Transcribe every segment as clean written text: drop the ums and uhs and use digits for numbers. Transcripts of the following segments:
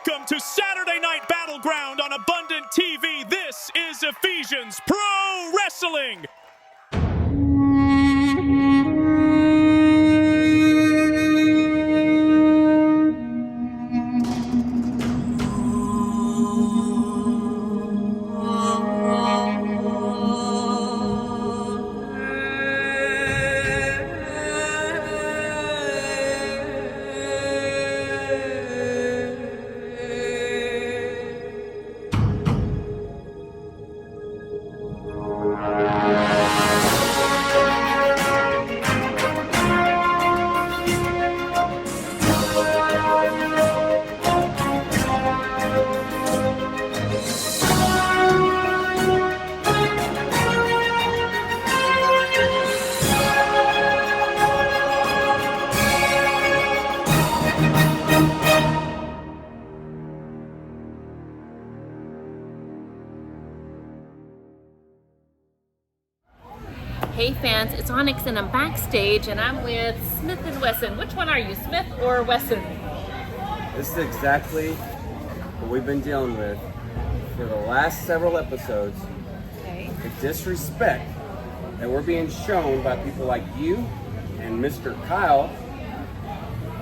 Welcome to Saturday Night Battleground on Abundant TV. This is Ephesians Pro Wrestling. Hey fans, it's Onyx and I'm backstage and I'm with Smith and Wesson. Which one are you, Smith or Wesson? This is exactly what we've been dealing with for the last several episodes. Okay. The disrespect that we're being shown by people like you and Mr. Kyle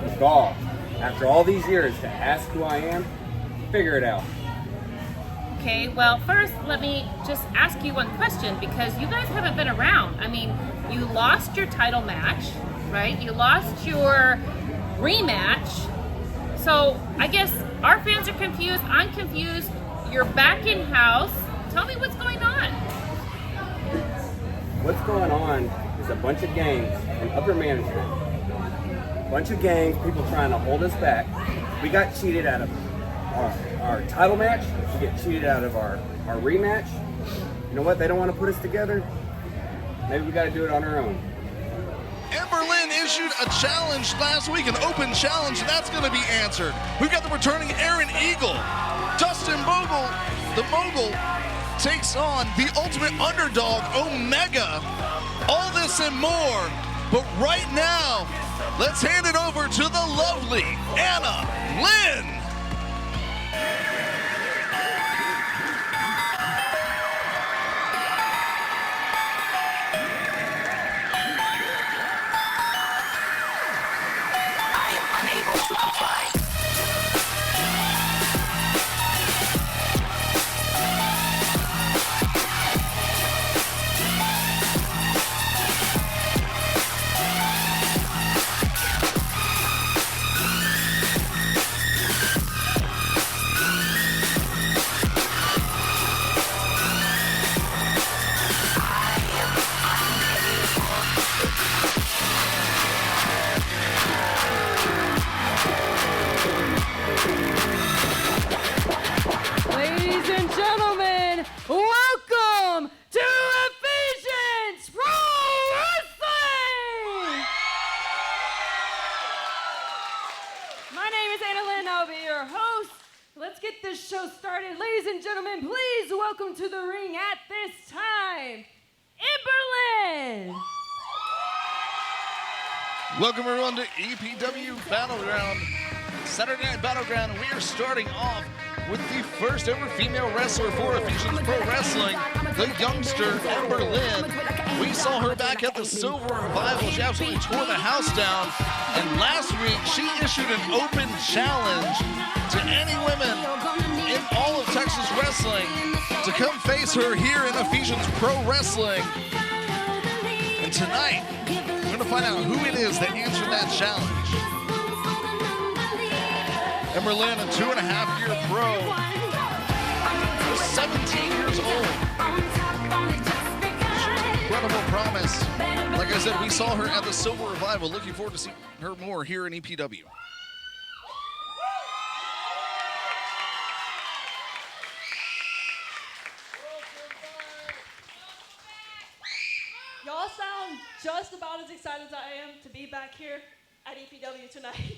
is gall. After all these years to ask who I am, figure it out. Okay, well first let me just ask you one question because you guys haven't been around. I mean, you lost your title match, right? You lost your rematch. So I guess our fans are confused, I'm confused. You're back in house. Tell me what's going on. What's going on is a bunch of gangs and upper management. A bunch of gangs, people trying to hold us back. We got cheated out of our title match. We get cheated out of our rematch. You know what? They don't want to put us together. Maybe we got to do it on our own. Ember Lynn issued a challenge last week, an open challenge, and that's going to be answered. We've got the returning Aaron Eagle. Dustin Mogul, the Mogul, takes on the ultimate underdog, Omega. All this and more. But right now, let's hand it over to the lovely Anna Lynn. Show started. Ladies and gentlemen, please welcome to the ring at this time, Ember Lynn. Welcome everyone to EPW Battleground, Saturday Night Battleground, and we are starting off with the first ever female wrestler for Ephesians Pro Wrestling, the youngster Ember Lynn. We saw her back at the Silver Revival. She absolutely tore the house down, and last week she issued an open challenge to any women in all of Texas wrestling to come face her here in Ephesians Pro Wrestling. And tonight, we're going to find out who it is that answered that challenge. Ember Lynn, a 2.5-year pro, 17 years old. Incredible promise. Like I said, we saw her at the Silver Revival. Looking forward to seeing her more here in EPW. Y'all sound just about as excited as I am to be back here at EPW tonight.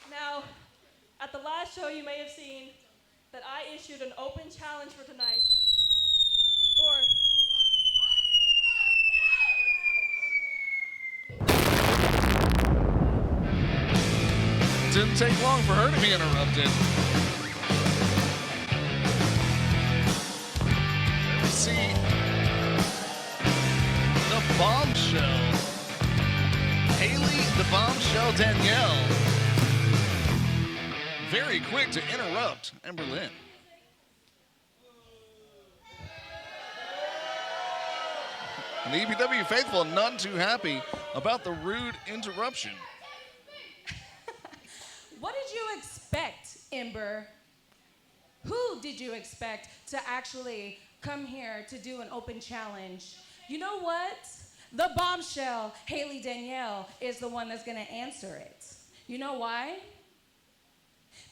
Now, at the last show you may have seen that I issued an open challenge for tonight for didn't take long for her to be interrupted. Let's see the Bombshell. Haley the Bombshell Danielle. Very quick to interrupt Ember Lynn. And the EPW faithful none too happy about the rude interruption. What did you expect, Ember? Who did you expect to actually come here to do an open challenge? You know what? The Bombshell, Haley Danielle, is the one that's gonna answer it. You know why?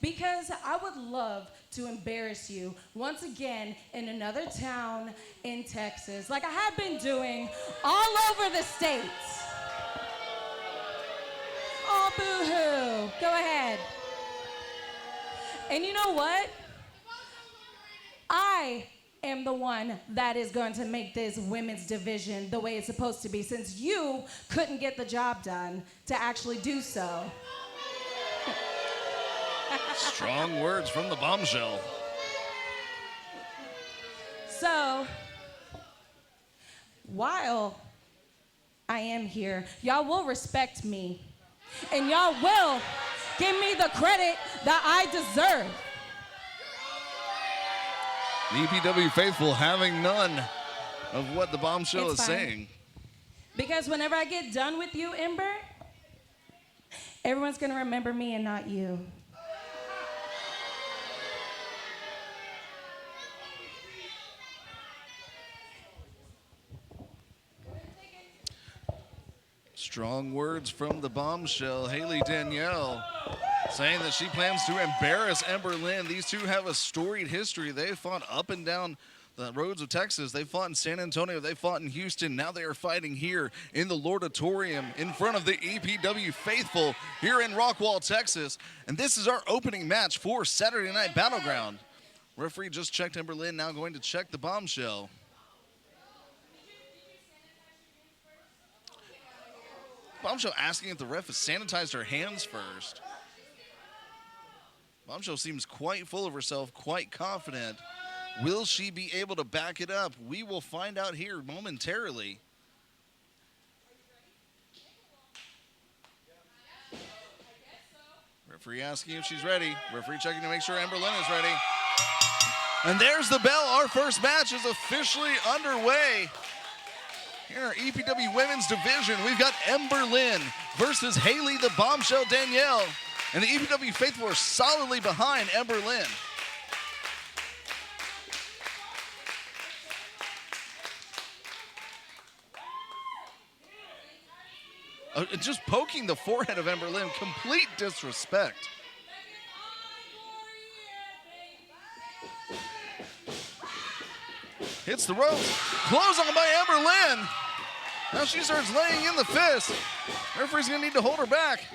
Because I would love to embarrass you once again in another town in Texas, like I have been doing all over the state. Oh, boo-hoo. Go ahead. And you know what? I am the one that is going to make this women's division the way it's supposed to be, since you couldn't get the job done to actually do so. Strong words from the Bombshell. So, while I am here, y'all will respect me, and y'all will give me the credit that I deserve. The EPW faithful having none of what the Bombshell is saying. Because whenever I get done with you, Ember, everyone's gonna remember me and not you. Strong words from the Bombshell, Haley Danielle, saying that she plans to embarrass Ember Lynn. These two have a storied history. They fought up and down the roads of Texas. They fought in San Antonio. They fought in Houston. Now they are fighting here in the Lordatorium in front of the EPW faithful here in Rockwall, Texas. And this is our opening match for Saturday Night Battleground. Referee just checked Ember Lynn, now going to check the Bombshell. Bombshell asking if the ref has sanitized her hands first. Bombshell seems quite full of herself, quite confident. Will she be able to back it up? We will find out here momentarily. Referee asking if she's ready. Referee checking to make sure Ember Lynn is ready. And there's the bell. Our first match is officially underway. Here in our EPW Women's Division, we've got Ember Lynn versus Haley the Bombshell Danielle. And the EPW faithful are solidly behind Ember Lynn. Just poking the forehead of Ember Lynn, complete disrespect. Hits the ropes, close on by Ember Lynn. Now she starts laying in the fist. Referee's gonna need to hold her back.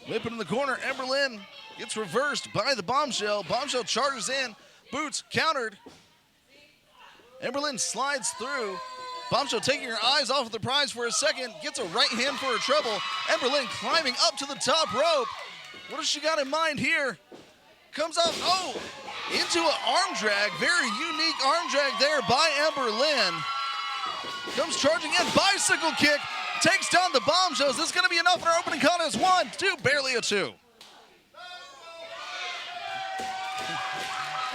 Whip in the corner, Ember Lynn gets reversed by the Bombshell. Bombshell charges in, boots countered. Ember Lynn slides through. Bombshell taking her eyes off of the prize for a second, gets a right hand for her trouble. Ember Lynn climbing up to the top rope. What has she got in mind here? Comes up, into an arm drag. Very unique arm drag there by Ember Lynn. Comes charging in, bicycle kick, takes down the Bombshell. Is this gonna be enough in our opening contest? 1, 2, barely a 2.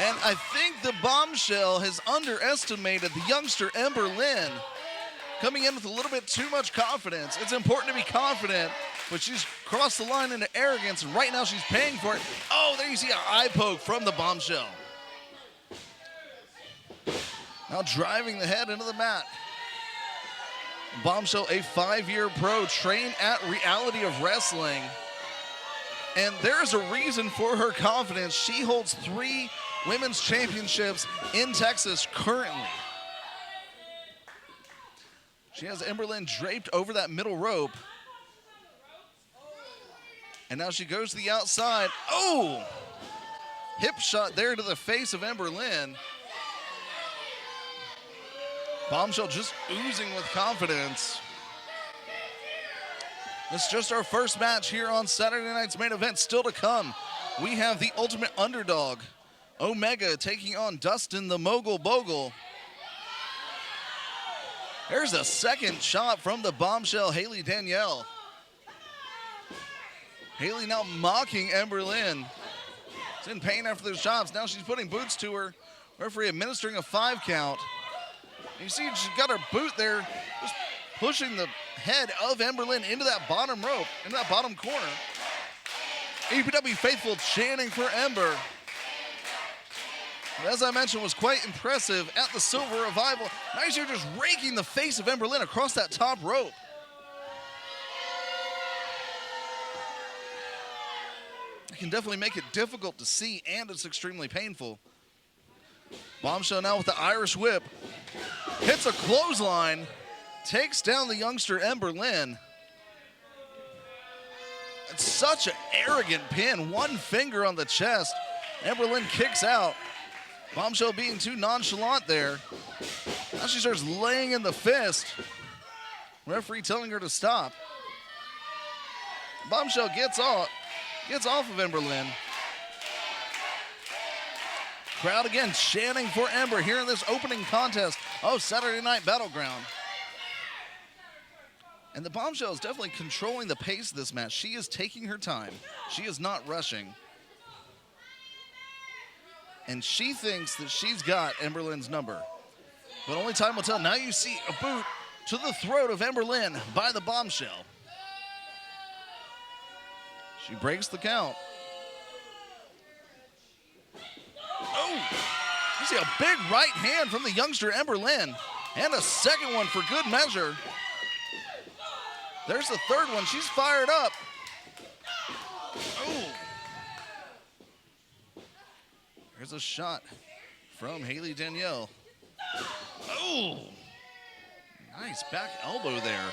And I think the Bombshell has underestimated the youngster Ember Lynn, coming in with a little bit too much confidence. It's important to be confident, but she's crossed the line into arrogance, and right now she's paying for it. Oh, there you see an eye poke from the Bombshell. Now driving the head into the mat. Bombshell, a 5-year pro, trained at Reality of Wrestling. And there's a reason for her confidence. She holds 3 women's championships in Texas currently. She has Ember Lynn draped over that middle rope. And now she goes to the outside. Oh! Hip shot there to the face of Ember Lynn. Bombshell just oozing with confidence. It's just our first match here on Saturday night's main event. Still to come, we have the ultimate underdog, Omega, taking on Dustin the Mogul Bogle. There's a second shot from the Bombshell, Haley Danielle. Haley now mocking Ember Lynn. She's in pain after those shots. Now she's putting boots to her. Referee administering a 5 count. And you see she's got her boot there, just pushing the head of Ember Lynn into that bottom rope, into that bottom corner. EPW faithful chanting for Ember. As I mentioned, was quite impressive at the Silver Revival. Now you're just raking the face of Ember Lynn across that top rope. It can definitely make it difficult to see, and it's extremely painful. Bombshell now with the Irish whip. Hits a clothesline. Takes down the youngster Ember Lynn. It's such an arrogant pin. One finger on the chest. Ember Lynn kicks out. Bombshell being too nonchalant there. Now she starts laying in the fist. Referee telling her to stop. Bombshell gets off of Ember Lynn. Crowd again chanting for Ember here in this opening contest of Saturday Night Battleground. And the Bombshell is definitely controlling the pace of this match. She is taking her time. She is not rushing. And she thinks that she's got Ember Lynn's number. But only time will tell. Now you see a boot to the throat of Ember Lynn by the Bombshell. She breaks the count. Oh! You see a big right hand from the youngster Ember Lynn. And a second one for good measure. There's the third one. She's fired up. Oh! Here's a shot from Haley Danielle. Oh! Nice back elbow there.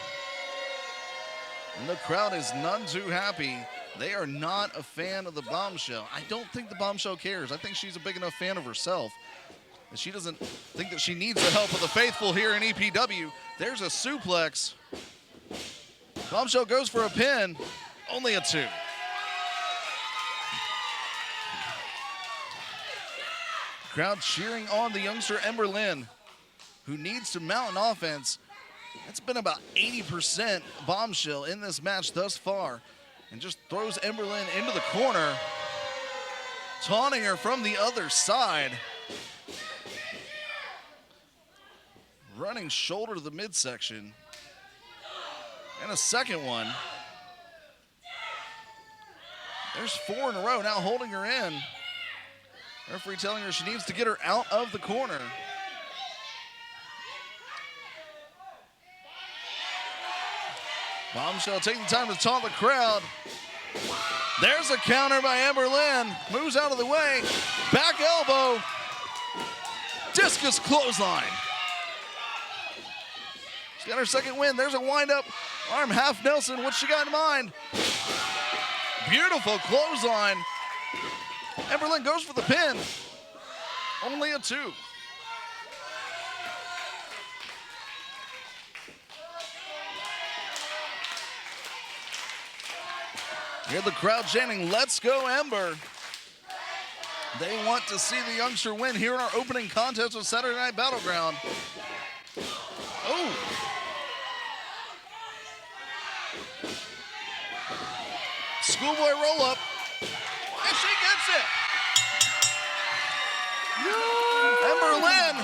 And the crowd is none too happy. They are not a fan of the Bombshell. I don't think the Bombshell cares. I think she's a big enough fan of herself that she doesn't think that she needs the help of the faithful here in EPW. There's a suplex. Bombshell goes for a pin. Only a 2. Crowd cheering on the youngster Ember Lynn, who needs to mount an offense. It's been about 80% Bombshell in this match thus far, and just throws Ember Lynn into the corner, taunting her from the other side. Running shoulder to the midsection. And a second one. There's 4 in a row now holding her in. Referee telling her she needs to get her out of the corner. Bombshell taking the time to taunt the crowd. There's a counter by Ember Lynn. Moves out of the way. Back elbow. Discus clothesline. She's got her second win. There's a windup. Arm half Nelson. What's she got in mind? Beautiful clothesline. Ember Lynn goes for the pin. Only a 2. Hear the crowd chanting, "Let's go, Ember." They want to see the youngster win here in our opening contest of Saturday Night Battleground. Oh! Schoolboy roll up. And she gets it. Ember Lynn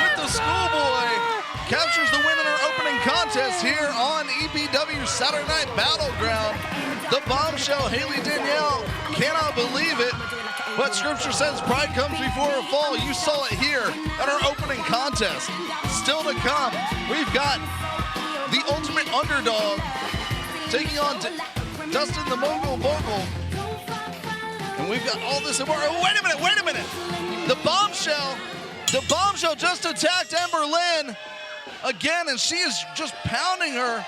with the schoolboy captures the win in our opening contest here on EPW Saturday Night Battleground. The Bombshell, Haley Danielle, cannot believe it, but scripture says pride comes before a fall. You saw it here at our opening contest. Still to come, we've got the ultimate underdog taking on Dustin the Mogul Bogle. And we've got all this and more. Oh, wait a minute. The Bombshell just attacked Ember Lynn again, and she is just pounding her.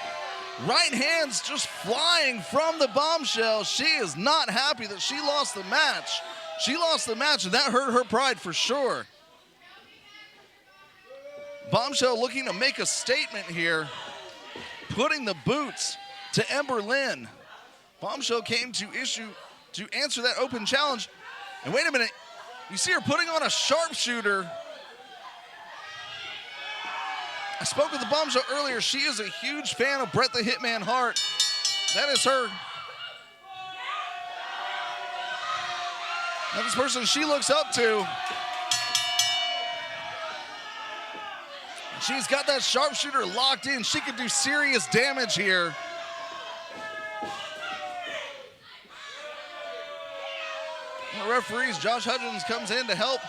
Right hands just flying from the Bombshell. She is not happy that she lost the match. She lost the match, and that hurt her pride for sure. Bombshell looking to make a statement here, putting the boots to Ember Lynn. Bombshell came to answer that open challenge. And wait a minute, you see her putting on a sharpshooter. I spoke with the Bombshell earlier. She is a huge fan of Bret the Hitman Hart. That is her. That is the person she looks up to. She's got that sharpshooter locked in. She could do serious damage here. And the referees, Josh Hudgens comes in to help.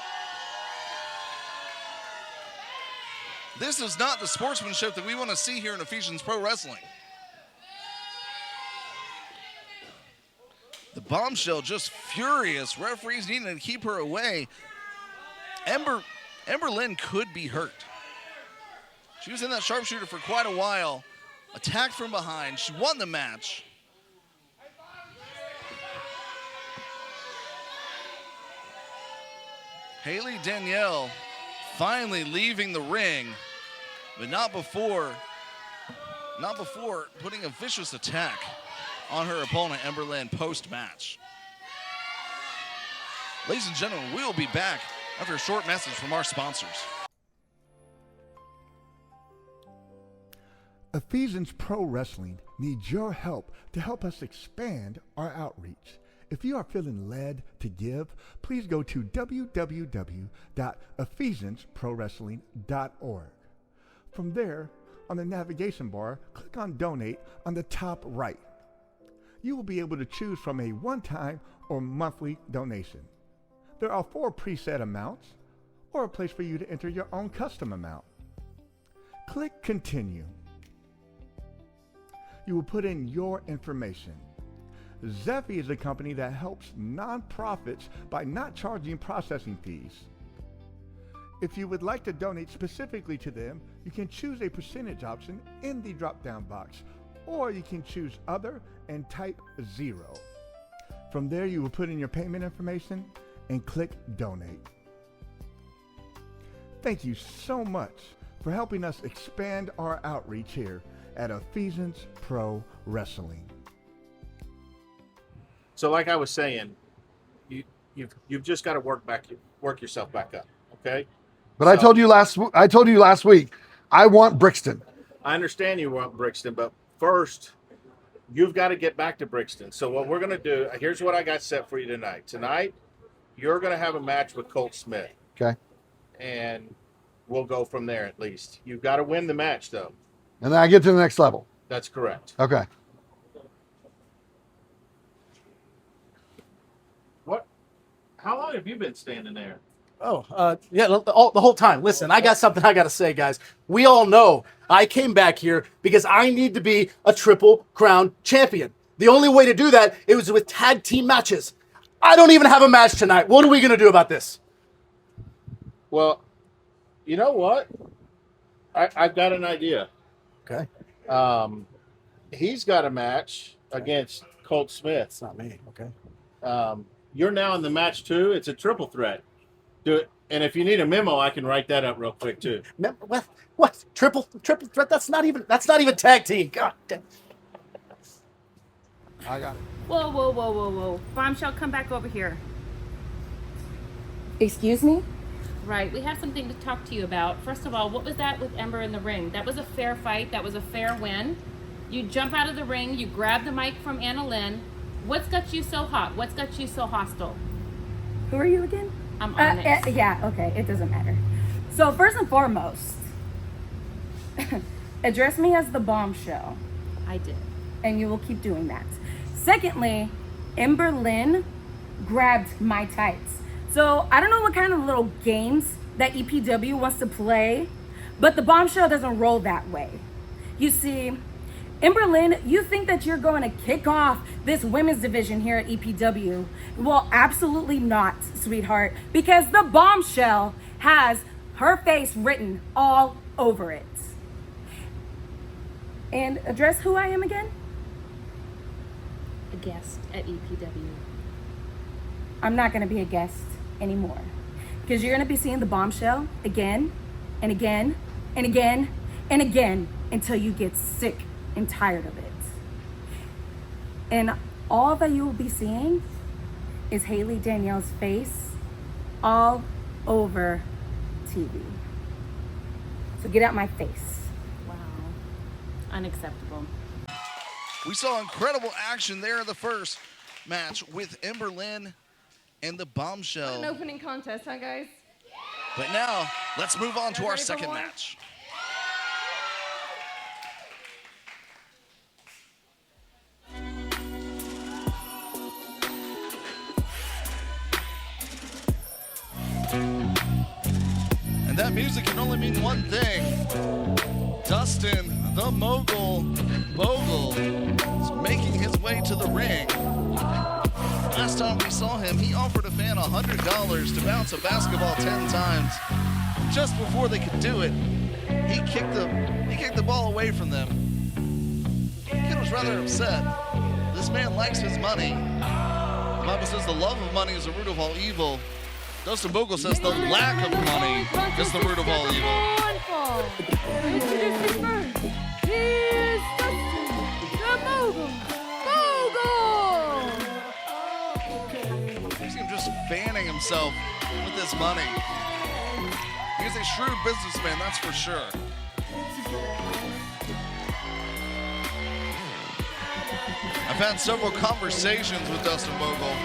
This is not the sportsmanship that we want to see here in Ephesians Pro Wrestling. The Bombshell just furious. Referees needing to keep her away. Ember Lynn could be hurt. She was in that sharpshooter for quite a while. Attacked from behind. She won the match. Haley Danielle finally leaving the ring, but not before putting a vicious attack on her opponent, Ember Lynn, post-match. Ladies and gentlemen, we'll be back after a short message from our sponsors. Ephesians Pro Wrestling needs your help to help us expand our outreach. If you are feeling led to give, please go to www.ephesiansprowrestling.org. From there, on the navigation bar, click on Donate on the top right. You will be able to choose from a one-time or monthly donation. There are 4 preset amounts, or a place for you to enter your own custom amount. Click Continue. You will put in your information. Zeffy is a company that helps nonprofits by not charging processing fees. If you would like to donate specifically to them, you can choose a percentage option in the drop-down box, or you can choose Other and type 0. From there, you will put in your payment information and click Donate. Thank you so much for helping us expand our outreach here at Ephesians Pro Wrestling. So like I was saying, you've just got to work yourself back up, okay? But I told you last week, I want Brixton. I understand you want Brixton, but first, you've got to get back to Brixton. So what we're going to do, here's what I got set for you tonight. Tonight, you're going to have a match with Colt Smith. Okay. And we'll go from there at least. You've got to win the match, though. And then I get to the next level. That's correct. Okay. How long have you been standing there? Yeah, the whole time. Listen, I got something I got to say, guys. We all know I came back here because I need to be a Triple Crown champion. The only way to do that is with tag team matches. I don't even have a match tonight. What are we going to do about this? Well, you know what? I've got an idea. Okay. He's got a match against Colt Smith. It's not me. Okay. You're now in the match too. It's a triple threat. Do it. And if you need a memo, I can write that up real quick too. What? Triple threat? That's not even tag team. God damn. I got it. Whoa. Bombshell, come back over here. Excuse me? Right, we have something to talk to you about. First of all, what was that with Ember in the ring? That was a fair fight. That was a fair win. You jump out of the ring. You grab the mic from Anna Lynn. What's got you so hot? What's got you so hostile? Who are you again? I'm Onyx. Yeah, okay, it doesn't matter. So first and foremost, address me as the Bombshell. I did. And you will keep doing that. Secondly, Ember Lynn grabbed my tights. So I don't know what kind of little games that EPW wants to play, but the Bombshell doesn't roll that way. You see, Ember Lynn, you think that you're going to kick off this women's division here at EPW. Well, absolutely not, sweetheart, because the Bombshell has her face written all over it. And address who I am again? A guest at EPW. I'm not going to be a guest anymore, because you're going to be seeing the Bombshell again and again and again and again until you get sick and tired of it. And all that you will be seeing is Haley Danielle's face all over TV. So get out my face. Wow. Unacceptable. We saw incredible action there in the first match with Ember, Lynn, and the Bombshell. An opening contest, huh, guys? But now, let's move on to our Ready for second more? match. And that music can only mean one thing. Dustin, the Mogul, Bogle, is making his way to the ring. Last time we saw him, he offered a fan $100 to bounce a basketball 10 times. Just before they could do it, he kicked the ball away from them. The kid was rather upset. This man likes his money. The Bible says the love of money is the root of all evil. Dustin Bogle says the lack of money is the root of all evil. Introducing first, here's Dustin, the Mogul, Mogul! You see him just fanning himself with his money. He's a shrewd businessman, that's for sure. I've had several conversations with Dustin Bogle.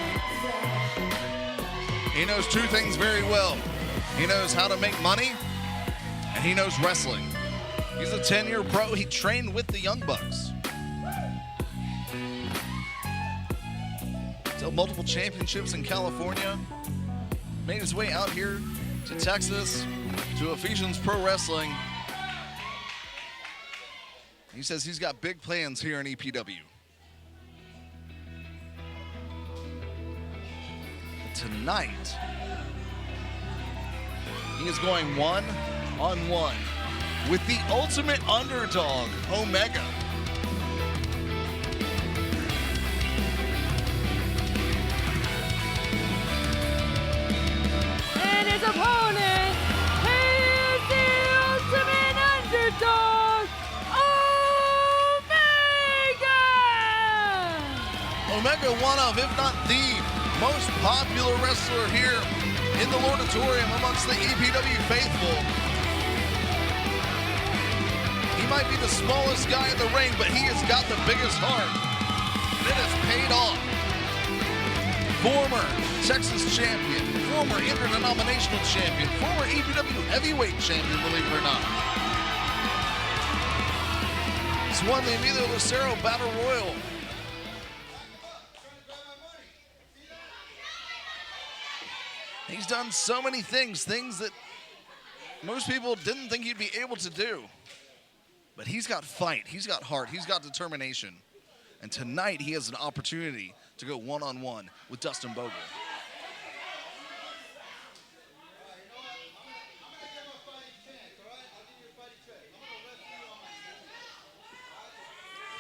He knows two things very well. He knows how to make money, and he knows wrestling. He's a 10-year pro. He trained with the Young Bucks. He's held multiple championships in California. Made his way out here to Texas, to Ephesians Pro Wrestling. He says he's got big plans here in EPW. Tonight, he is going one-on-one with the ultimate underdog, Omega. And his opponent, he is the ultimate underdog, Omega! Omega, one of, if not the most popular wrestler here in the Lordatorium amongst the EPW faithful. He might be the smallest guy in the ring, but he has got the biggest heart. And it has paid off. Former Texas champion, former interdenominational champion, former EPW heavyweight champion, believe it or not. He's won the Emilio Lucero Battle Royal. He's done so many things that most people didn't think he'd be able to do. But he's got fight, he's got heart, he's got determination. And tonight he has an opportunity to go one-on-one with Dustin Bogle.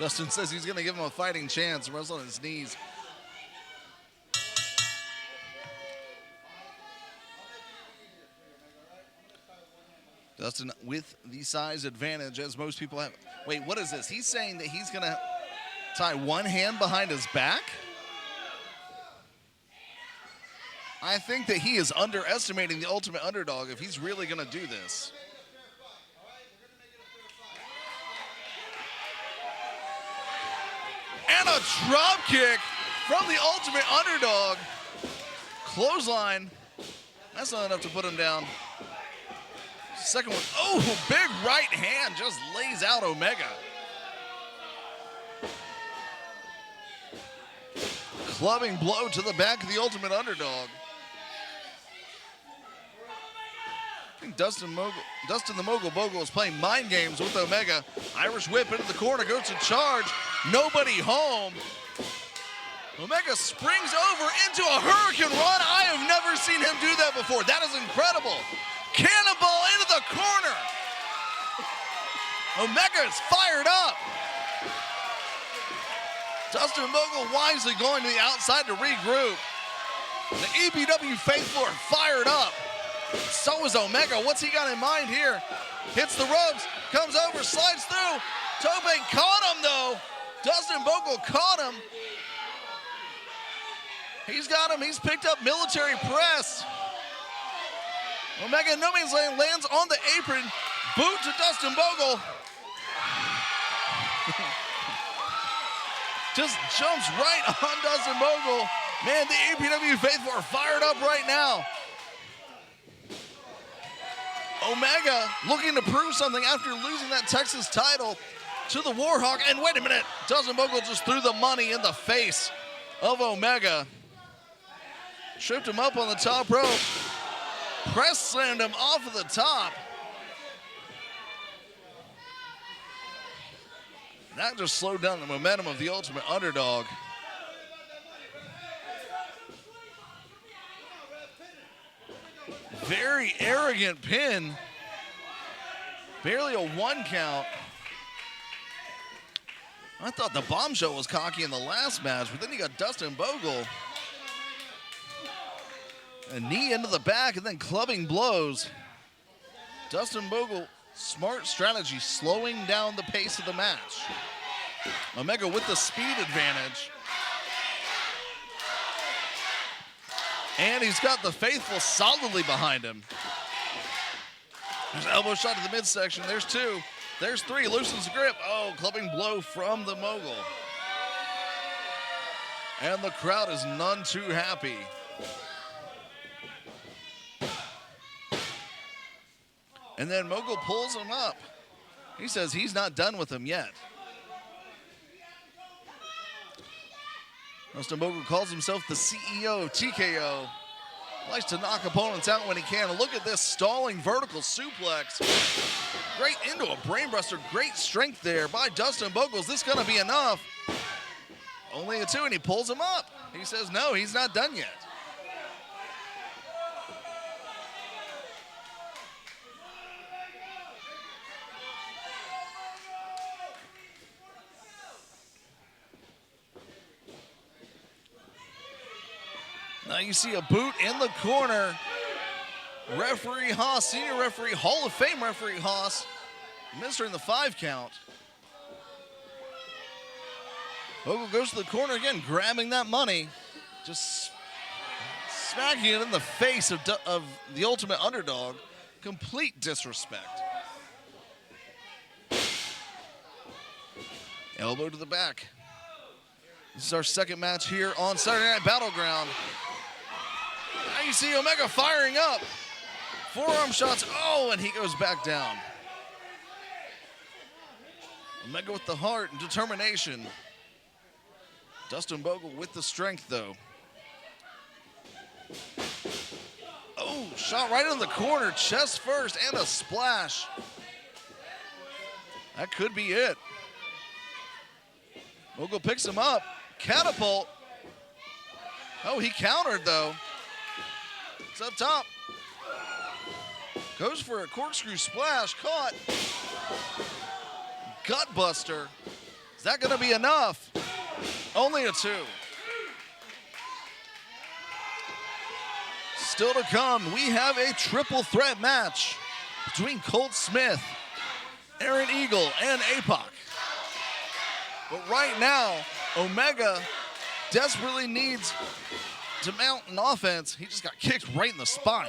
Dustin says he's gonna give him a fighting chance, wrestle on his knees. Dustin with the size advantage, as most people have. Wait, what is this? He's saying that he's going to tie one hand behind his back? I think that he is underestimating the ultimate underdog if he's really going to do this. And a drop kick from the ultimate underdog. Clothesline. That's not enough to put him down. Second one, oh, big right hand just lays out Omega. Clubbing blow to the back of the ultimate underdog. I think Dustin the Mogul Bogle is playing mind games with Omega. Irish whip into the corner, goes to charge. Nobody home. Omega springs over into a hurricane run. I have never seen him do that before. That is incredible. Cannonball into the corner. Omega is fired up. Dustin Mogul wisely going to the outside to regroup. The EPW faithful are fired up. So is Omega. What's he got in mind here? Hits the ropes, comes over, slides through. Tope caught him though. Dustin Bogle caught him. He's got him. He's picked up military press. Omega, no man's land, lands on the apron. Boot to Dustin Bogle. Just jumps right on Dustin Bogle. Man, the EPW faithful are fired up right now. Omega looking to prove something after losing that Texas title to the Warhawk. And wait a minute, Dustin Bogle just threw the money in the face of Omega. Tripped him up on the top rope. Press slammed him off of the top. That just slowed down the momentum of the Ultimate Underdog. Very arrogant pin. Barely a 1 count. I thought the Bombshell was cocky in the last match, but then you got Dustin Bogle. A knee into the back and then clubbing blows. Dustin Bogle, smart strategy, slowing down the pace of the match. Omega with the speed advantage. And he's got the faithful solidly behind him. There's an elbow shot to the midsection. There's 2. There's 3. Loosens the grip. Oh, clubbing blow from the Mogul. And the crowd is none too happy. And then Mogul pulls him up. He says he's not done with him yet. Dustin Mogul calls himself the CEO of TKO. Likes to knock opponents out when he can. And look at this stalling vertical suplex. Great into a brainbuster. Great strength there by Dustin Bogle. Is this going to be enough? Only a 2, and he pulls him up. He says no, he's not done yet. Now you see a boot in the corner. Referee Haas, senior referee, Hall of Fame referee Haas, administering the 5 count. Mogul goes to the corner again, grabbing that money. Just smacking it in the face of the Ultimate Underdog. Complete disrespect. Elbow to the back. This is our second match here on Saturday Night Battleground. Now you see Omega firing up. Forearm shots. Oh, and he goes back down. Omega with the heart and determination. Dustin Bogle with the strength, though. Oh, shot right in the corner. Chest first and a splash. That could be it. Mogul picks him up. Catapult. Oh, he countered, though. It's up top. Goes for a corkscrew splash. Caught. Gutbuster. Is that going to be enough? Only a 2. Still to come, we have a triple threat match between Colt Smith, Aaron Eagle, and APOC. But right now, Omega desperately needs to mount an offense. He just got kicked right in the spine.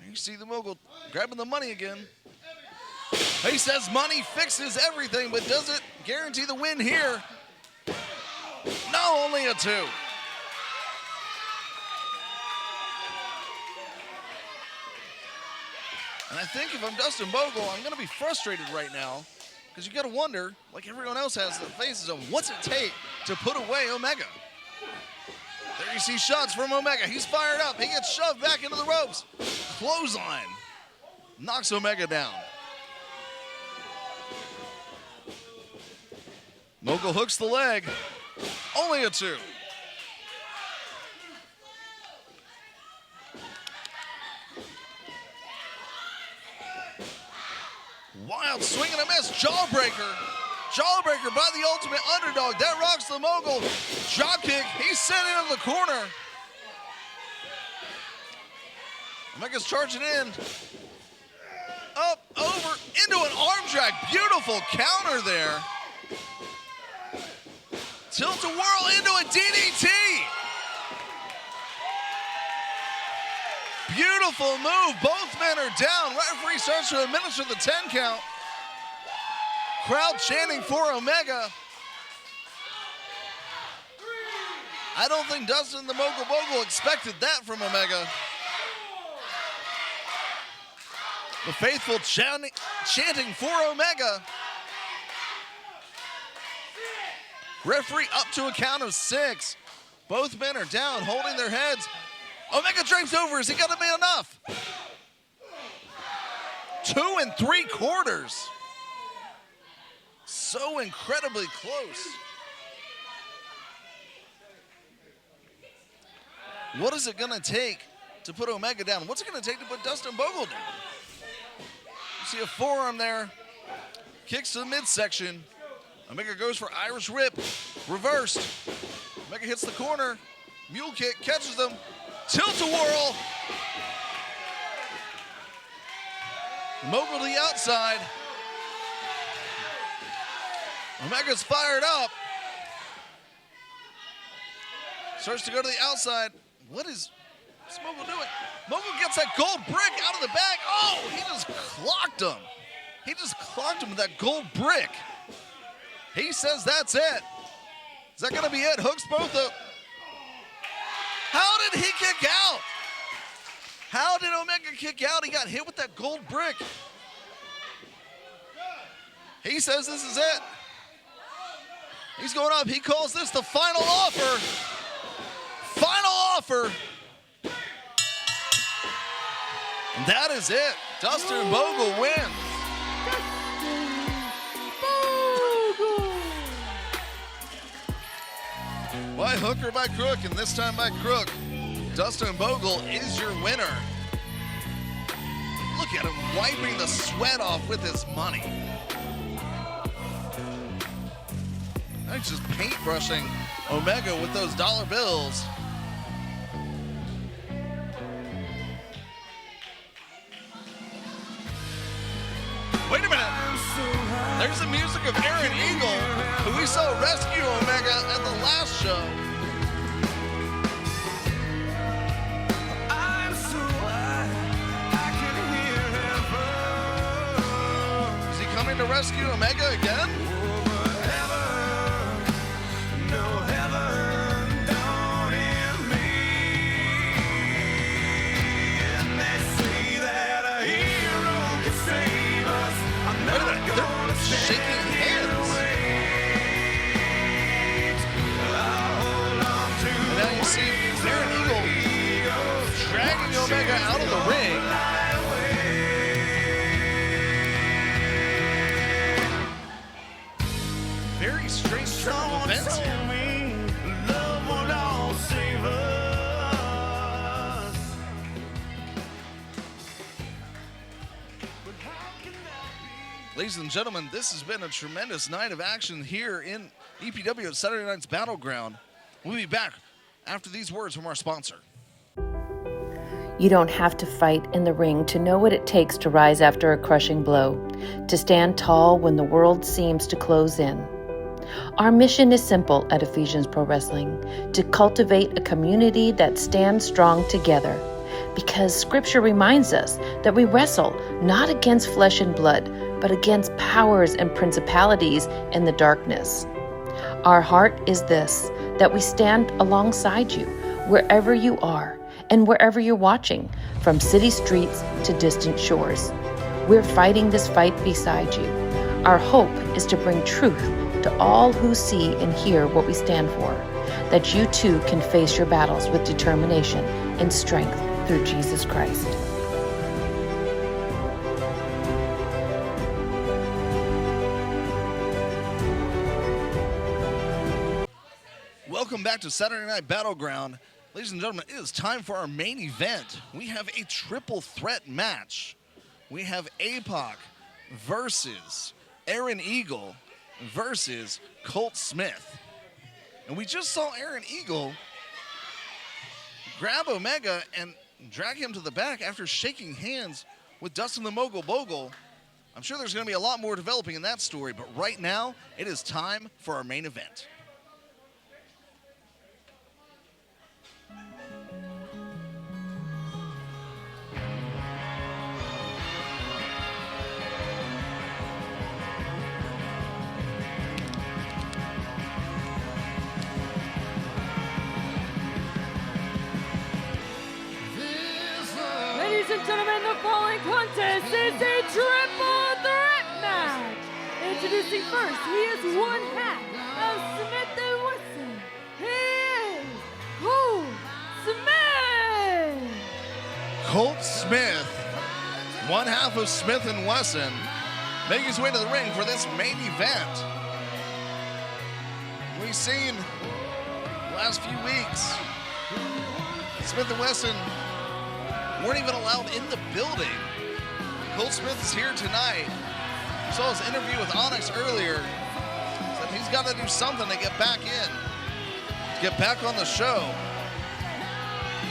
You see the Mogul grabbing the money again. He says money fixes everything, but does it guarantee the win here? No, only a 2. And I think if I'm Dustin Bogle, I'm going to be frustrated right now because you got to wonder, like everyone else has the faces of what's it take to put away Omega. There you see shots from Omega. He's fired up. He gets shoved back into the ropes. Clothesline. Knocks Omega down. Mogul hooks the leg. Only a 2. Wild swing and a miss. Jawbreaker. Jawbreaker by the Ultimate Underdog. That rocks the Mogul. Drop kick. He's sent into the corner. Omega's charging in. up, over, into an arm drag. Beautiful counter there. Tilt to whirl into a DDT. Beautiful move. Both men are down. Referee starts to administer the 10 count. Crowd chanting for Omega. I don't think Dustin the Mogul expected that from Omega. The faithful chanting for Omega. Referee up to a count of 6. Both men are down, holding their heads. Omega drapes over. Is he going to be enough? 2 3/4. So incredibly close. What is it going to take to put Omega down? What's it going to take to put Dustin Bogle down? You see a forearm there. Kicks to the midsection. Omega goes for Irish whip. Reversed. Omega hits the corner. Mule kick, catches them. Tilt-a-whirl. Mogul to the outside. Omega's fired up. Starts to go to the outside. What's Mogul doing? Mogul gets that gold brick out of the bag. Oh, he just clocked him. He just clocked him with that gold brick. He says that's it. Is that going to be it? Hooks both up. How did he kick out? How did Omega kick out? He got hit with that gold brick. He says this is it. He's going up. He calls this the final offer. Final offer. And that is it. Dustin Bogle wins. By hook or by crook, and this time by crook, Dustin Bogle is your winner. Look at him wiping the sweat off with his money. He's just paintbrushing Omega with those dollar bills. Wait a minute. There's the music of Aaron Eagle, who we saw rescue Omega at the last show. Is he coming to rescue Omega again? Shaking hands. And now you see Aaron Eagle dragging Omega out of the ring. Very strange turn of events here. Ladies and gentlemen, this has been a tremendous night of action here in EPW at Saturday Night's Battleground. We'll be back after these words from our sponsor. You don't have to fight in the ring to know what it takes to rise after a crushing blow, to stand tall when the world seems to close in. Our mission is simple at Ephesians Pro Wrestling, to cultivate a community that stands strong together. Because Scripture reminds us that we wrestle not against flesh and blood, but against powers and principalities in the darkness. Our heart is this, that we stand alongside you, wherever you are, and wherever you're watching, from city streets to distant shores. We're fighting this fight beside you. Our hope is to bring truth to all who see and hear what we stand for, that you too can face your battles with determination and strength through Jesus Christ. Welcome back to Saturday Night Battleground. Ladies and gentlemen, it is time for our main event. We have a triple threat match. We have APOC versus Aaron Eagle versus Colt Smith. And we just saw Aaron Eagle grab Omega and drag him to the back after shaking hands with Dustin the Mogul Bogle. I'm sure there's going to be a lot more developing in that story, but right now, it is time for our main event. Ladies and gentlemen, the following contest is a triple threat match. Introducing first, he is one half of Smith & Wesson. He is Colt Smith. Colt Smith, one half of Smith & Wesson, making his way to the ring for this main event. We've seen the last few weeks, Smith & Wesson weren't even allowed in the building. Colt Smith is here tonight. You saw his interview with Onyx earlier. Said he's got to do something to get back in, get back on the show.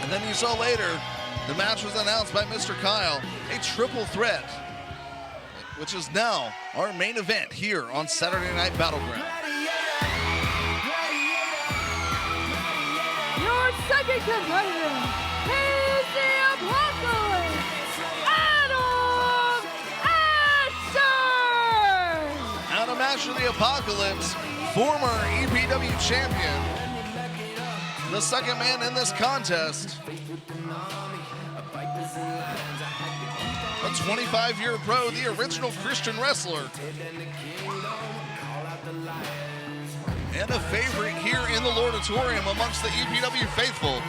And then you saw later, the match was announced by Mr. Kyle, a triple threat, which is now our main event here on Saturday Night Battleground. Your second competitor is the Apocalypse, Adam Asher! Adam Asher, the Apocalypse, former EPW champion, the second man in this contest. A 25-year pro, the original Christian wrestler. And a favorite here in the Lordatorium amongst the EPW faithful.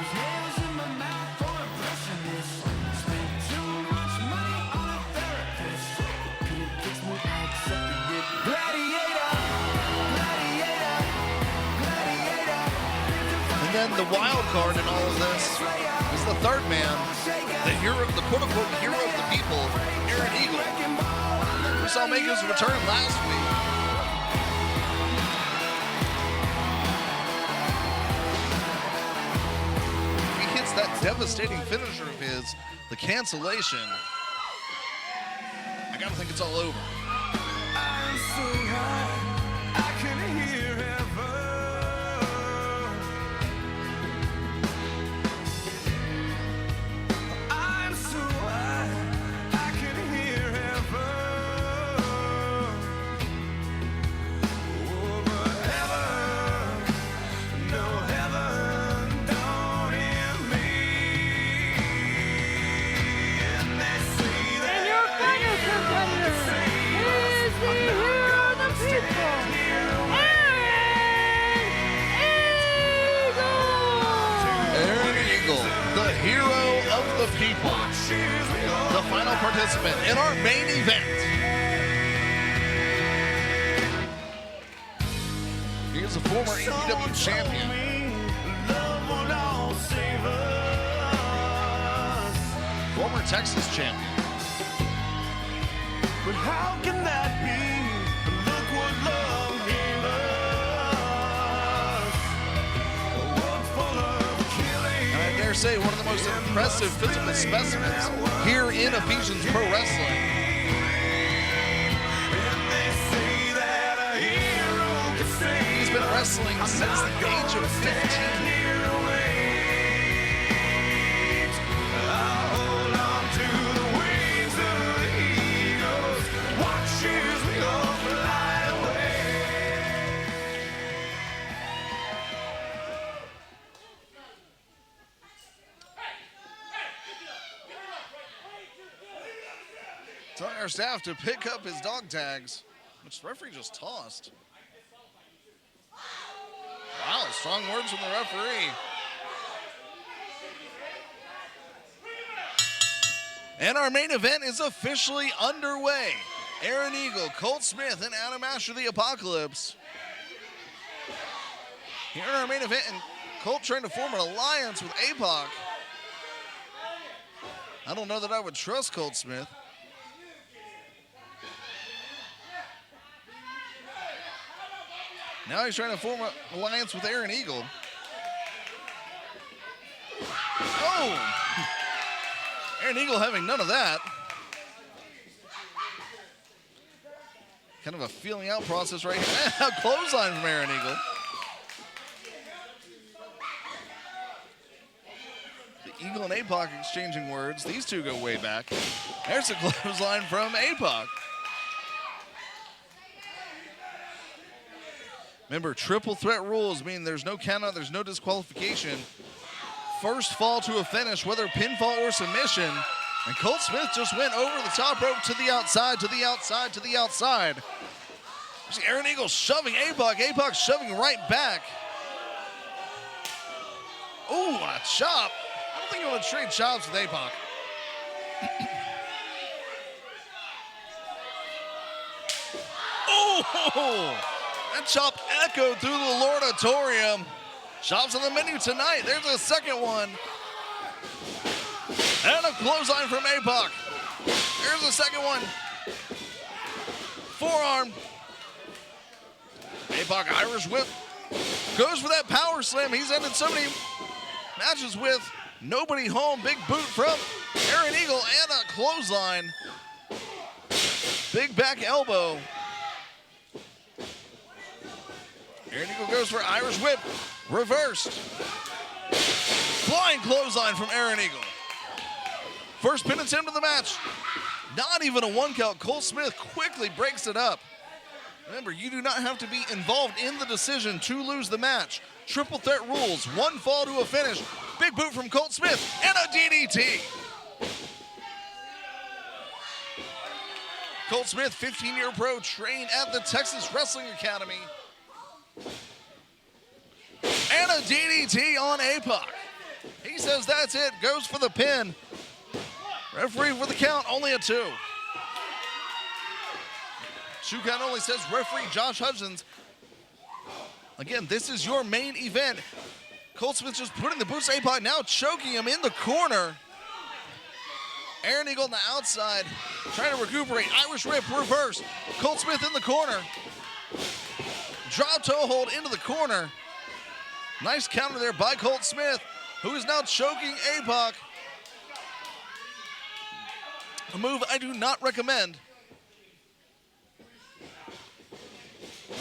And then the wild card in all of this is the third man, the hero, the quote-unquote hero of the people, Aaron Eagle. We saw make his return last week. He hits that devastating finisher of his, the cancellation. I gotta think it's all over. I'm so high, I can hear heaven. I'm so high, I can hear heaven. Oh, but heaven, no heaven, don't hear me. And they say that And your final competitor is the hero of the people, Aaron Eagle, the hero of the people, the final participant in our main event. He is a former EPW champion. Former Texas champion. But how can that be? Look what love gave us. A world full of killing. And I dare say one of the most impressive physical specimens here in Ephesians Pro Wrestling. And they say that a hero can save. He's been wrestling since the age of 15. Hold on to the wings of the eagles. Watch as we all fly away. Telling our staff to pick up his dog tags, which the referee just tossed. Wow, strong words from the referee. And our main event is officially underway. Aaron Eagle, Colt Smith, and Adam Asher, the Apocalypse. Here in our main event, and Colt trying to form an alliance with APOC. I don't know that I would trust Colt Smith. Now he's trying to form an alliance with Aaron Eagle. Oh! Aaron Eagle having none of that. Kind of a feeling out process right here. Clothesline from Aaron Eagle. The Eagle and APOC exchanging words. These two go way back. There's a clothesline from APOC. Remember, triple threat rules mean there's no countout, there's no disqualification. First fall to a finish, whether pinfall or submission. And Colt Smith just went over the top rope to the outside, to the outside, to the outside. See Aaron Eagle shoving APOC. APOC shoving right back. Ooh, a chop. I don't think you want to trade chops with APOC. Oh, that chop echoed through the Lordatorium. Chops on the menu tonight. There's a second one. And a clothesline from APOC. There's the second one. Forearm. APOC Irish whip. Goes for that power slam. He's ended so many matches with. Nobody home. Big boot from Aaron Eagle and a clothesline. Big back elbow. Aaron Eagle goes for Irish whip. Reversed. Flying clothesline from Aaron Eagle. First pin attempt of the match. Not even a one count. Colt Smith quickly breaks it up. Remember, you do not have to be involved in the decision to lose the match. Triple threat rules. One fall to a finish. Big boot from Colt Smith and a DDT. Colt Smith, 15-year pro, trained at the Texas Wrestling Academy. And a DDT on APOC. He says that's it. Goes for the pin. Referee for the count, only a 2. 2 count only, says referee Josh Hudgens. Again, this is your main event. Colt Smith just putting the boots to APOC, now choking him in the corner. Aaron Eagle on the outside, trying to recuperate. Irish whip, reverse. Colt Smith in the corner. Drop toe hold into the corner. Nice counter there by Colt Smith, who is now choking APOC. A move I do not recommend.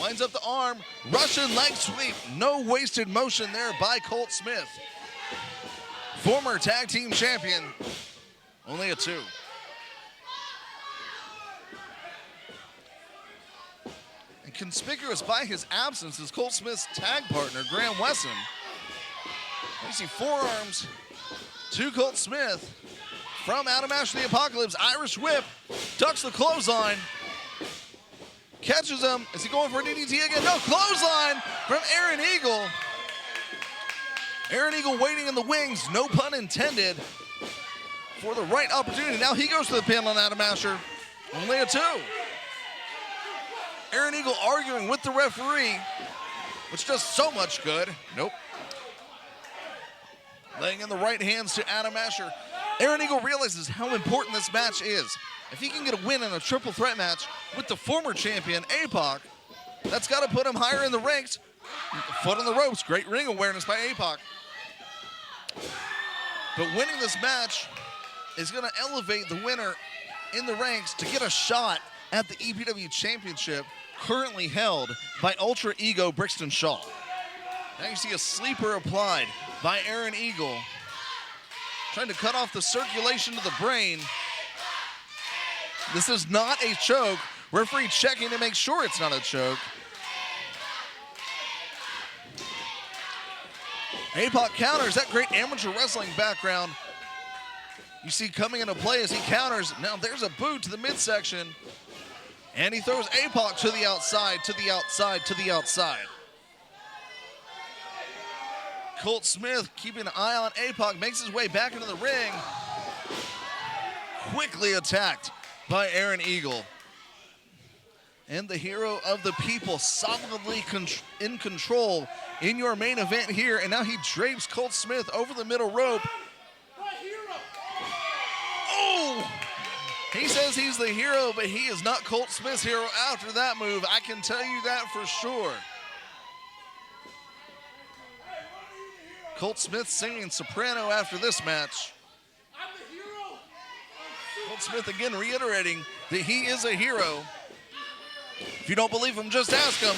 Winds up the arm, Russian leg sweep. No wasted motion there by Colt Smith. Former tag team champion, only a 2. And conspicuous by his absence is Colt Smith's tag partner, Graham Wesson. You see forearms to Colt Smith. From Adam Ash the Apocalypse, Irish whip, ducks the clothesline, catches him. Is he going for a DDT again? No, clothesline from Aaron Eagle. Aaron Eagle waiting in the wings, no pun intended, for the right opportunity. Now he goes to the pin on Adam Asher, only a 2. Aaron Eagle arguing with the referee, which does so much good. Nope. Laying in the right hands to Adam Asher. Aaron Eagle realizes how important this match is. If he can get a win in a triple threat match with the former champion, APOC, that's got to put him higher in the ranks. Foot on the ropes, great ring awareness by APOC. But winning this match is going to elevate the winner in the ranks to get a shot at the EPW Championship, currently held by Ultra Ego Brixton Shaw. Now you see a sleeper applied by Aaron Eagle, trying to cut off the circulation to the brain. This is not a choke. Referee checking to make sure it's not a choke. APOC counters, that great amateur wrestling background you see coming into play as he counters. Now there's a boot to the midsection, and he throws APOC to the outside, to the outside, to the outside. Colt Smith keeping an eye on APOC, makes his way back into the ring. Quickly attacked by Aaron Eagle. And the hero of the people solidly in control in your main event here. And now he drapes Colt Smith over the middle rope. Oh! He says he's the hero, but he is not Colt Smith's hero after that move. I can tell you that for sure. Colt Smith singing soprano after this match. Colt Smith again reiterating that he is a hero. If you don't believe him, just ask him.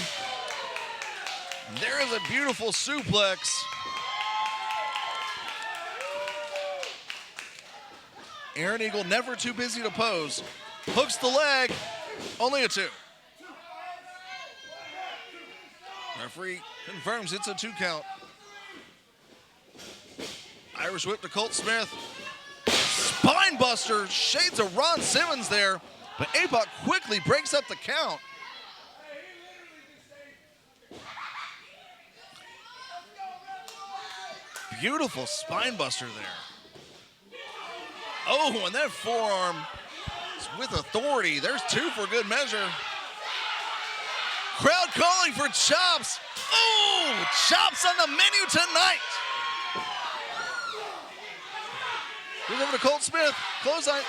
There is a beautiful suplex. Aaron Eagle never too busy to pose. Hooks the leg, only a 2. Referee confirms it's a 2 count. Irish whip to Colt Smith. Spine buster, shades of Ron Simmons there, but APOC quickly breaks up the count. Beautiful spine buster there. Oh, and that forearm is with authority. There's 2 for good measure. Crowd calling for chops. Oh, chops on the menu tonight. Goes over to Colt Smith. Clothesline.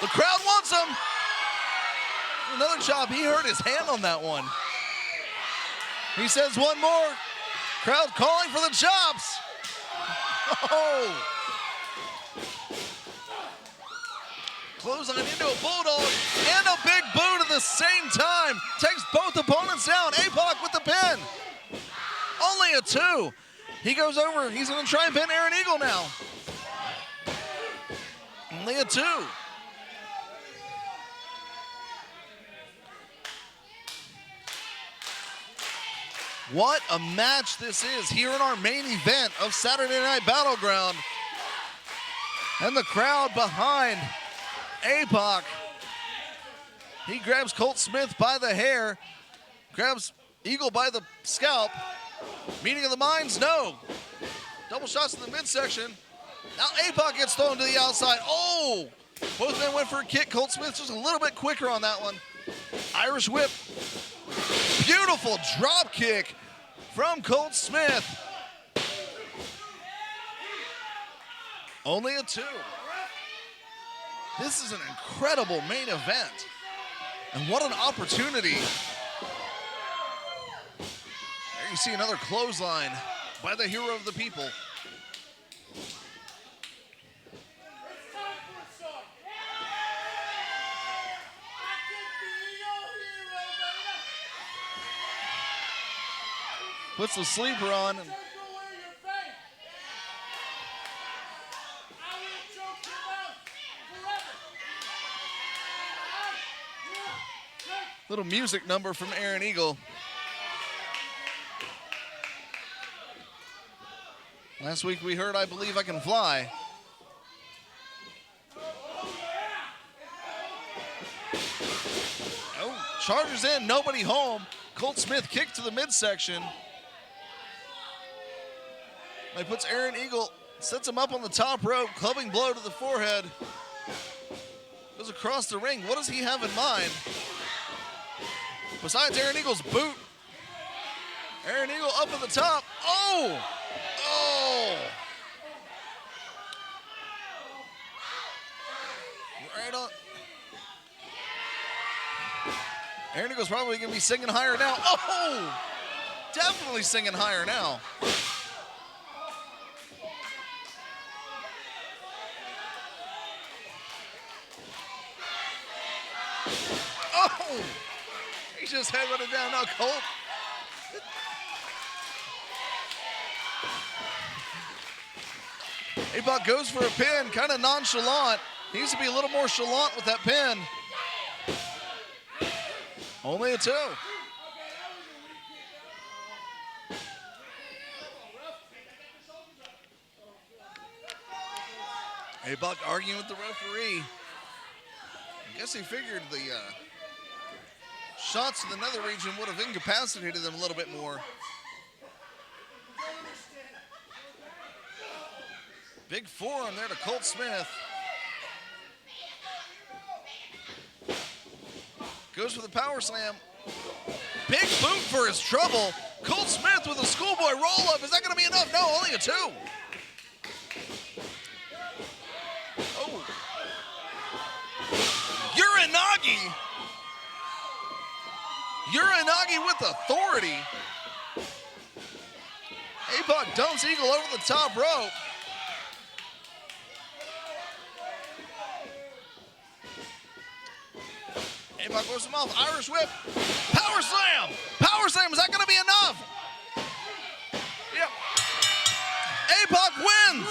The crowd wants him. Another chop. He hurt his hand on that one. He says one more. Crowd calling for the chops. Oh. Clothesline into a bulldog and a big boot at the same time. Takes both opponents down. APOC with the pin. Only a 2. He goes over. He's going to try and pin Aaron Eagle now. Only a 2. What a match this is here in our main event of Saturday Night Battleground. And the crowd behind APOC. He grabs Colt Smith by the hair, grabs Eagle by the scalp. Meeting of the minds, no. Double shots in the midsection. Now APOC gets thrown to the outside. Oh! Both men went for a kick. Colt Smith just a little bit quicker on that one. Irish whip. Beautiful drop kick from Colt Smith. Only a 2. This is an incredible main event. And what an opportunity. There you see another clothesline by the hero of the people. Puts the sleeper on. And little music number from Aaron Eagle. Last week we heard I Believe I Can Fly. Oh, chargers in, nobody home. Colt Smith kicked to the midsection. He puts Aaron Eagle, sets him up on the top rope, clubbing blow to the forehead. Goes across the ring. What does he have in mind? Besides Aaron Eagle's boot. Aaron Eagle up at the top. Oh! Oh! Right on. Aaron Eagle's probably going to be singing higher now. Oh! Definitely singing higher now. Oh! He just headbutted down now, Colt. APOC goes for a pin, kind of nonchalant. Needs to be a little more chalant with that pin. Only a 2. APOC arguing with the referee. I guess he figured the shots to the nether region would have incapacitated them a little bit more. Big forearm there to Colt Smith. Goes for the power slam. Big boot for his trouble. Colt Smith with a schoolboy roll up. Is that going to be enough? No, only a 2. Oh. Uranagi. Uranagi with authority. APOC dumps Eagle over the top rope. APOC goes him off. Irish whip. Power slam. Power slam. Is that going to be enough? Yep. APOC wins.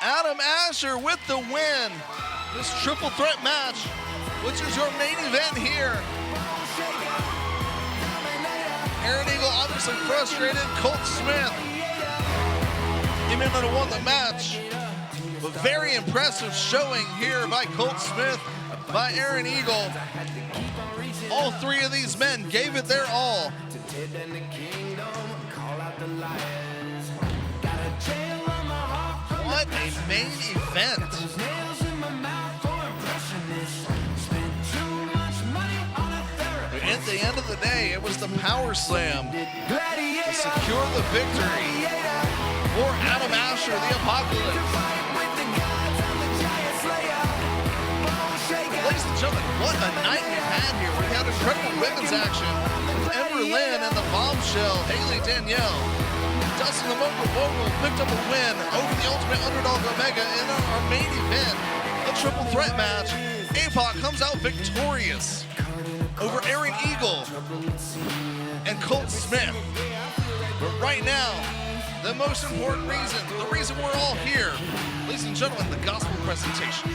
Adam Asher with the win. This triple threat match, which is your main event here. Aaron Eagle obviously frustrated. Colt Smith, he may not have won the match, but very impressive showing here by Colt Smith, by Aaron Eagle. All three of these men gave it their all. What a main event. At the end of the day, it was the power slam to secure the victory for Adam Asher, the Apocalypse. Ladies and gentlemen, what a night we've had here. We've had incredible women's action with Ember, Lynn, and the Bombshell, Haley Danielle. Dustin the Mogul picked up a win over the Ultimate Underdog Omega in our main event, a triple threat match. APOC comes out victorious over Aaron Eagle and Colt Smith. But right now, the most important reason, the reason we're all here, ladies and gentlemen, the gospel presentation.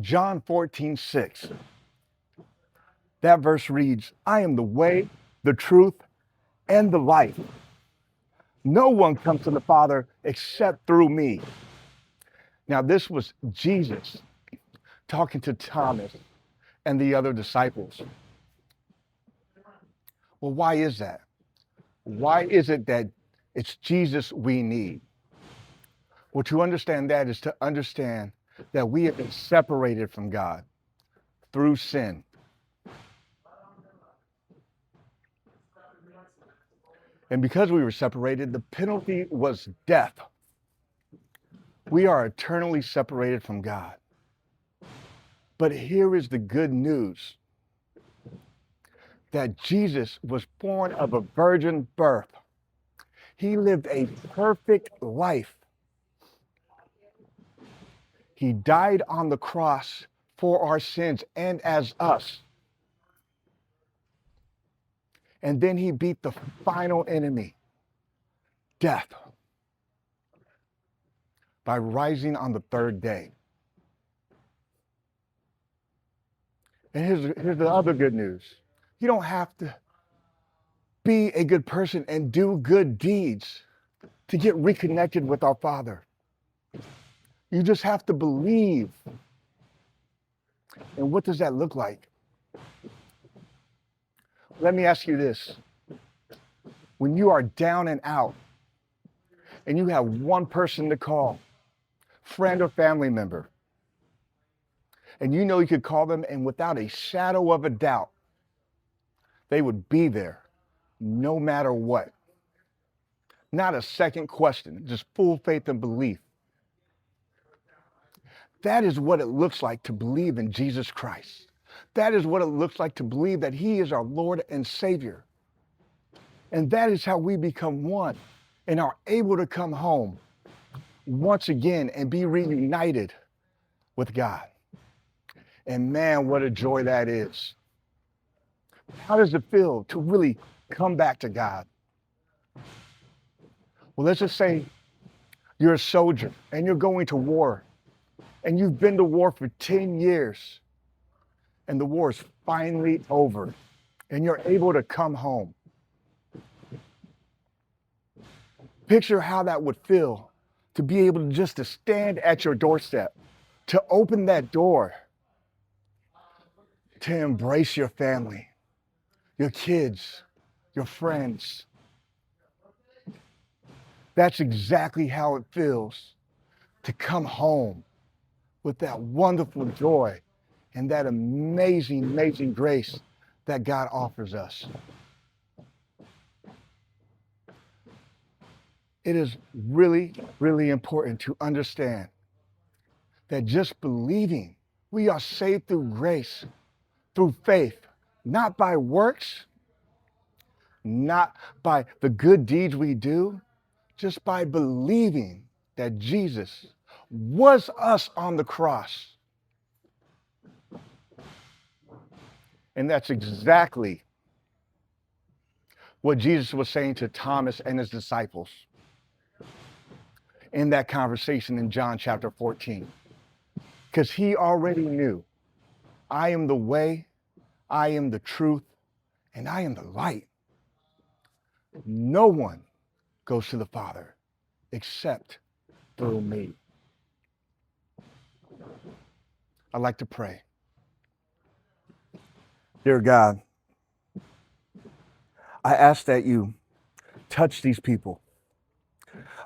John 14:6. That verse reads, I am the way, the truth, and the life. No one comes to the Father except through me. Now, this was Jesus talking to Thomas and the other disciples. Well, why is that? Why is it that it's Jesus we need? Well, to understand that is to understand that we have been separated from God through sin. And because we were separated, the penalty was death. We are eternally separated from God. But here is the good news, that Jesus was born of a virgin birth. He lived a perfect life. He died on the cross for our sins and as us. And then he beat the final enemy, death, by rising on the third day. And here's the other good news. You don't have to be a good person and do good deeds to get reconnected with our Father. You just have to believe. And what does that look like? Let me ask you this. When you are down and out and you have one person to call, friend or family member, and you know you could call them and without a shadow of a doubt, they would be there no matter what. Not a second question, just full faith and belief. That is what it looks like to believe in Jesus Christ. That is what it looks like to believe that he is our Lord and Savior. And that is how we become one and are able to come home once again and be reunited with God. And man, what a joy that is. How does it feel to really come back to God? Well, let's just say you're a soldier and you're going to war and you've been to war for 10 years and the war is finally over and you're able to come home. Picture how that would feel to be able to just to stand at your doorstep, to open that door, to embrace your family, your kids, your friends. That's exactly how it feels to come home with that wonderful joy and that amazing, amazing grace that God offers us. It is really, really important to understand that just believing we are saved through grace, through faith, not by works, not by the good deeds we do, just by believing that Jesus was us on the cross. And that's exactly what Jesus was saying to Thomas and his disciples in that conversation in John chapter 14. Because he already knew, I am the way, I am the truth, and I am the light. No one goes to the Father except through me. I'd like to pray. Dear God, I ask that you touch these people.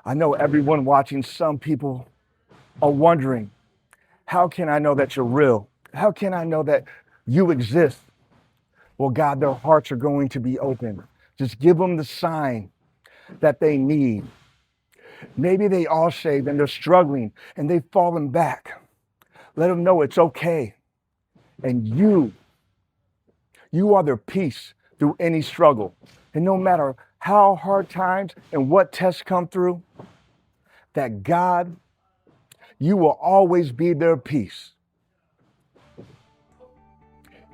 I know everyone watching, some people are wondering, how can I know that you're real? How can I know that you exist? Well, God, their hearts are going to be open. Just give them the sign that they need. Maybe they all saved and they're struggling and they've fallen back. Let them know it's okay. And you are their peace through any struggle. And no matter how hard times and what tests come through, that God, you will always be their peace.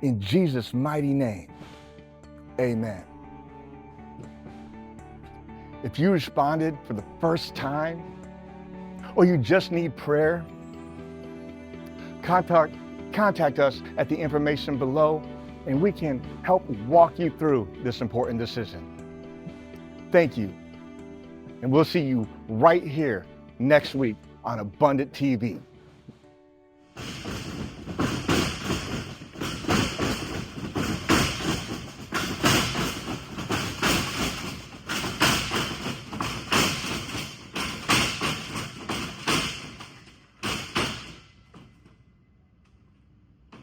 In Jesus' mighty name, amen. If you responded for the first time, or you just need prayer, contact us at the information below, and we can help walk you through this important decision. Thank you, and we'll see you right here next week on Abundant TV.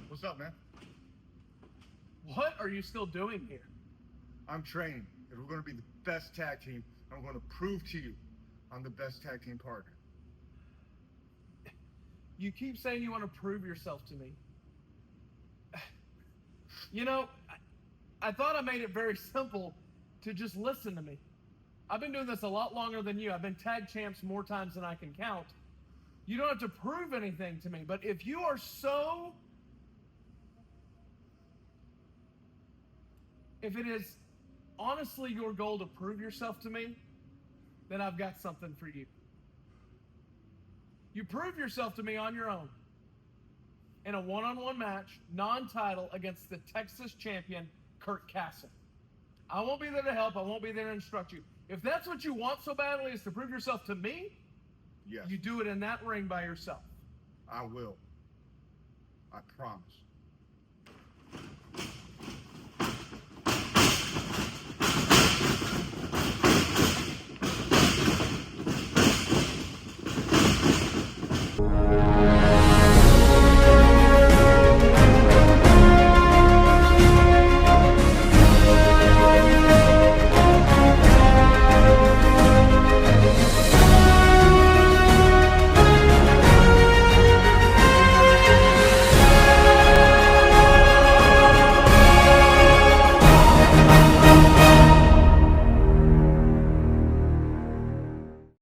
What's up, man? What are you still doing here? I'm training, and we're going to be the best tag team. I'm going to prove to you I'm the best tag team partner. You keep saying you want to prove yourself to me. You know, I thought I made it very simple to just listen to me. I've been doing this a lot longer than you. I've been tag champs more times than I can count. You don't have to prove anything to me, but if you are so... If it is honestly your goal to prove yourself to me, then I've got something for you. You prove yourself to me on your own in a one-on-one match, non-title, against the Texas champion, Kurt Castle. I won't be there to help. I won't be there to instruct you. If that's what you want so badly, is to prove yourself to me, Yes, you do it in that ring by yourself. I will. I promise.